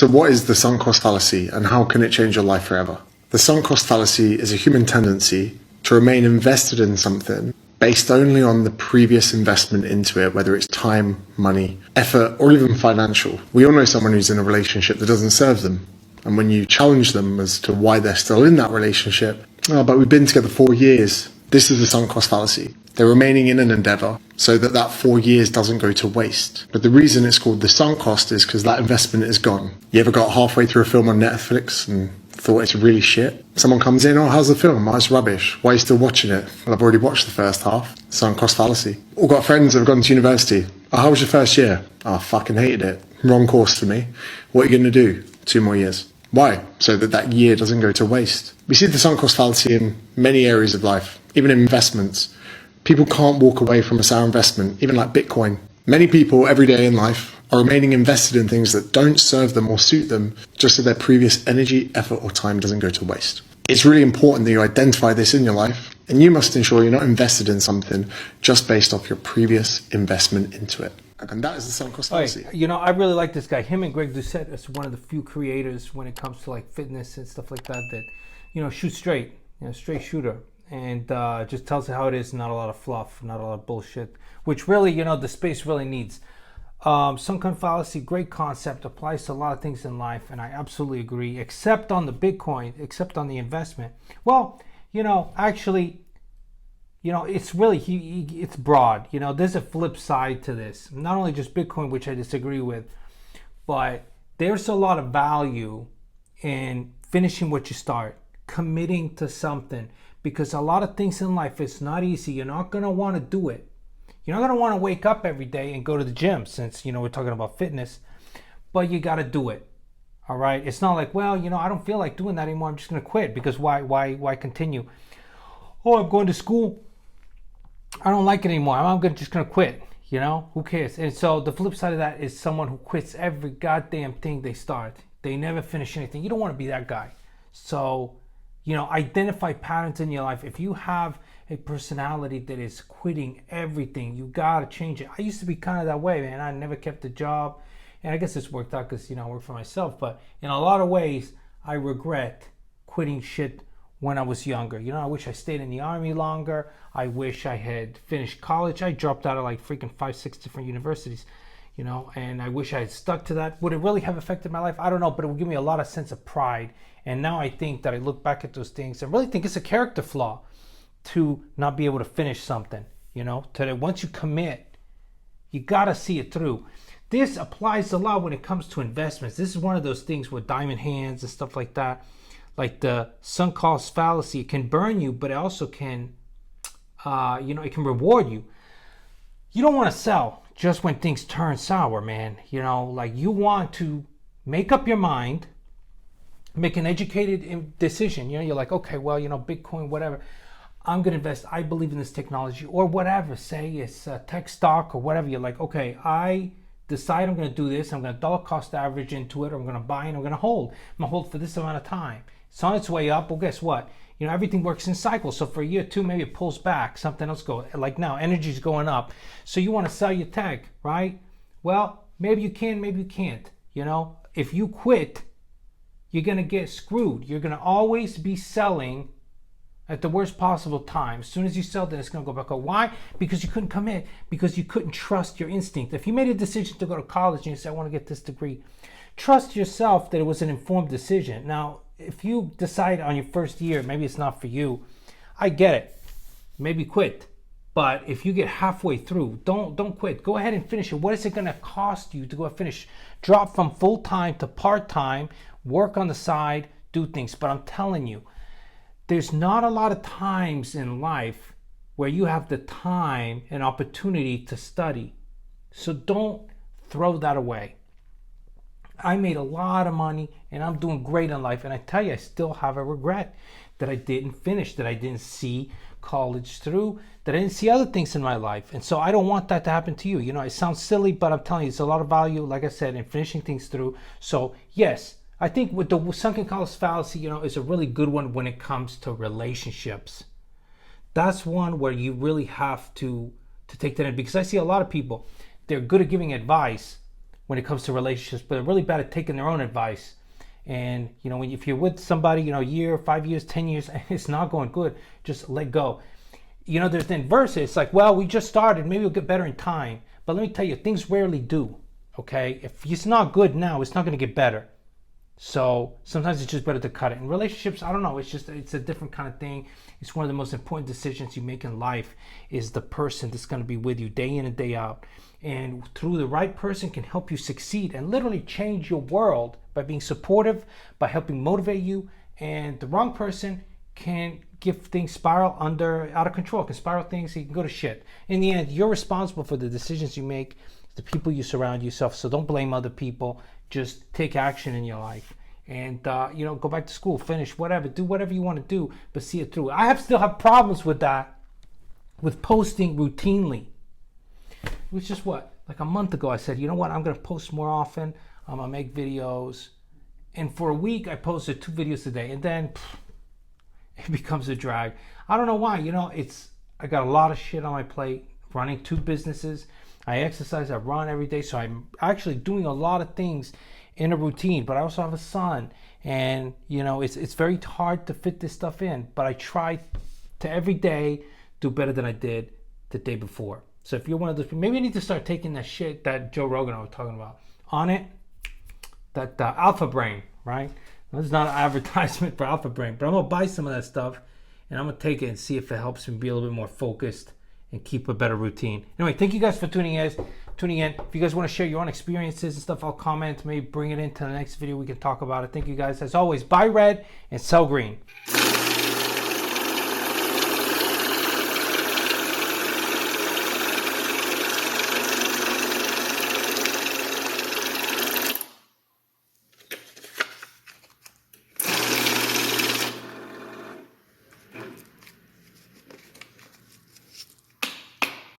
So what is the sunk cost fallacy and how can it change your life forever? The sunk cost fallacy is a human tendency to remain invested in something based only on the previous investment into it, whether it's time, money, effort, or even financial. We all know someone who's in a relationship that doesn't serve them. And when you challenge them as to why they're still in that relationship, oh, but we've been together 4 years. This is the sunk cost fallacy. They're remaining in an endeavor so that that 4 years doesn't go to waste. But the reason it's called the sunk cost is because that investment is gone. You ever got halfway through a film on Netflix and thought it's really shit? Someone comes in, oh, how's the film? Oh, it's rubbish. Why are you still watching it? Well, I've already watched the first half. Sunk cost fallacy. All got friends that have gone to university. Oh, how was your first year? Oh, I fucking hated it. Wrong course for me. What are you going to do? 2 more years. Why? So that that year doesn't go to waste. We see the sunk cost fallacy in many areas of life, even in investments. People can't walk away from a sour investment, even like Bitcoin. Many people every day in life are remaining invested in things that don't serve them or suit them, just so their previous energy, effort, or time doesn't go to waste. It's really important that you identify this in your life, and you must ensure you're not invested in something just based off your previous investment into it. And that is the sunk cost fallacy. You know, I really like this guy. Him and Greg Doucette is one of the few creators when it comes to like fitness and stuff like that, that, you know, shoot straight, you know, straight shooter. And just tells you how it is, not a lot of fluff, not a lot of bullshit, which really, you know, the space really needs. Sunk cost fallacy, great concept, applies to a lot of things in life, and I absolutely agree, except on the Bitcoin, except on the investment. Well, you know, actually, you know, it's really, it's broad. You know, there's a flip side to this. Not only just Bitcoin, which I disagree with, but there's a lot of value in finishing what you start, committing to something, because a lot of things in life, it's not easy. You're not going to want to do it. You're not going to want to wake up every day and go to the gym, since, you know, we're talking about fitness, but you got to do it. All right. It's not like, well, you know, I don't feel like doing that anymore. I'm just going to quit, because why continue? Oh, I'm going to school. I don't like it anymore. I'm just going to quit. You know, who cares? And so the flip side of that is someone who quits every goddamn thing they start. They never finish anything. You don't want to be that guy. So, you know, identify patterns in your life. If you have a personality that is quitting everything, you got to change it. I used to be kind of that way, man. I never kept a job. And I guess it's worked out because, you know, I work for myself. But in a lot of ways, I regret quitting shit when I was younger. You know, I wish I stayed in the army longer. I wish I had finished college. I dropped out of like freaking 5-6 different universities, you know, and I wish I had stuck to that. Would it really have affected my life? I don't know, but it would give me a lot of sense of pride. And now I think that I look back at those things and really think it's a character flaw to not be able to finish something, you know, to once you commit, you got to see it through. This applies a lot when it comes to investments. This is one of those things with diamond hands and stuff like that. Like the sunk cost fallacy, it can burn you, but it also can, you know, it can reward you. You don't want to sell just when things turn sour, man. You know, like you want to make up your mind, make an educated decision. You know, you're like, okay, well, you know, Bitcoin, whatever. I'm going to invest. I believe in this technology or whatever. Say it's tech stock or whatever. You're like, okay, I decide I'm going to do this. I'm going to dollar cost average into it. Or I'm going to buy and I'm going to hold. I'm going to hold for this amount of time. It's on its way up. Well, guess what? You know, everything works in cycles. So for a year or two, maybe it pulls back. Something else goes. Like now, energy's going up. So you want to sell your tech, right? Well, maybe you can, maybe you can't. You know, if you quit, you're going to get screwed. You're going to always be selling at the worst possible time. As soon as you sell, then it's going to go back up. Why? Because you couldn't commit. Because you couldn't trust your instinct. If you made a decision to go to college and you said, I want to get this degree, trust yourself that it was an informed decision. Now, if you decide on your first year, maybe it's not for you, I get it. Maybe quit. But if you get halfway through, don't quit. Go ahead and finish it. What is it going to cost you to go and finish? Drop from full-time to part-time, work on the side, do things. But I'm telling you, there's not a lot of times in life where you have the time and opportunity to study. So don't throw that away. I made a lot of money and I'm doing great in life. And I tell you, I still have a regret that I didn't finish, that I didn't see college through, that I didn't see other things in my life. And so I don't want that to happen to you. You know, it sounds silly, but I'm telling you, it's a lot of value, like I said, in finishing things through. So yes, I think with the sunken cost fallacy, you know, is a really good one when it comes to relationships. That's one where you really have to take that in, because I see a lot of people, they're good at giving advice when it comes to relationships, but they're really bad at taking their own advice. And if you're with somebody, a year, 5 years, 10 years, and it's not going good, just let go. There's the inverse. It's like, well, we just started. Maybe we'll get better in time. But let me tell you, things rarely do. Okay, if it's not good now, it's not going to get better. So sometimes it's just better to cut it. In relationships, I don't know. It's a different kind of thing. It's one of the most important decisions you make in life is the person that's going to be with you day in and day out. And through the right person can help you succeed and literally change your world by being supportive, by helping motivate you. And the wrong person can give things spiral out of control, can spiral things, so you can go to shit. In the end, you're responsible for the decisions you make, the people you surround yourself. So don't blame other people. Just take action in your life. And, go back to school, finish, whatever, do whatever you want to do, but see it through. I still have problems with that, with posting routinely. Which is what? Like a month ago, I said, you know what? I'm going to post more often. I'm going to make videos. And for a week, I posted 2 videos a day. And then it becomes a drag. I don't know why. I got a lot of shit on my plate, running 2 businesses. I exercise, I run every day. So I'm actually doing a lot of things in a routine. But I also have a son. And, it's very hard to fit this stuff in. But I try to every day do better than I did the day before. So if you're one of those, maybe I need to start taking that shit that Joe Rogan was talking about on it. That Alpha Brain, right? This is not an advertisement for Alpha Brain, but I'm going to buy some of that stuff and I'm going to take it and see if it helps me be a little bit more focused and keep a better routine. Anyway, thank you guys for tuning in. If you guys want to share your own experiences and stuff, I'll comment, maybe bring it into the next video. We can talk about it. Thank you guys. As always, buy red and sell green.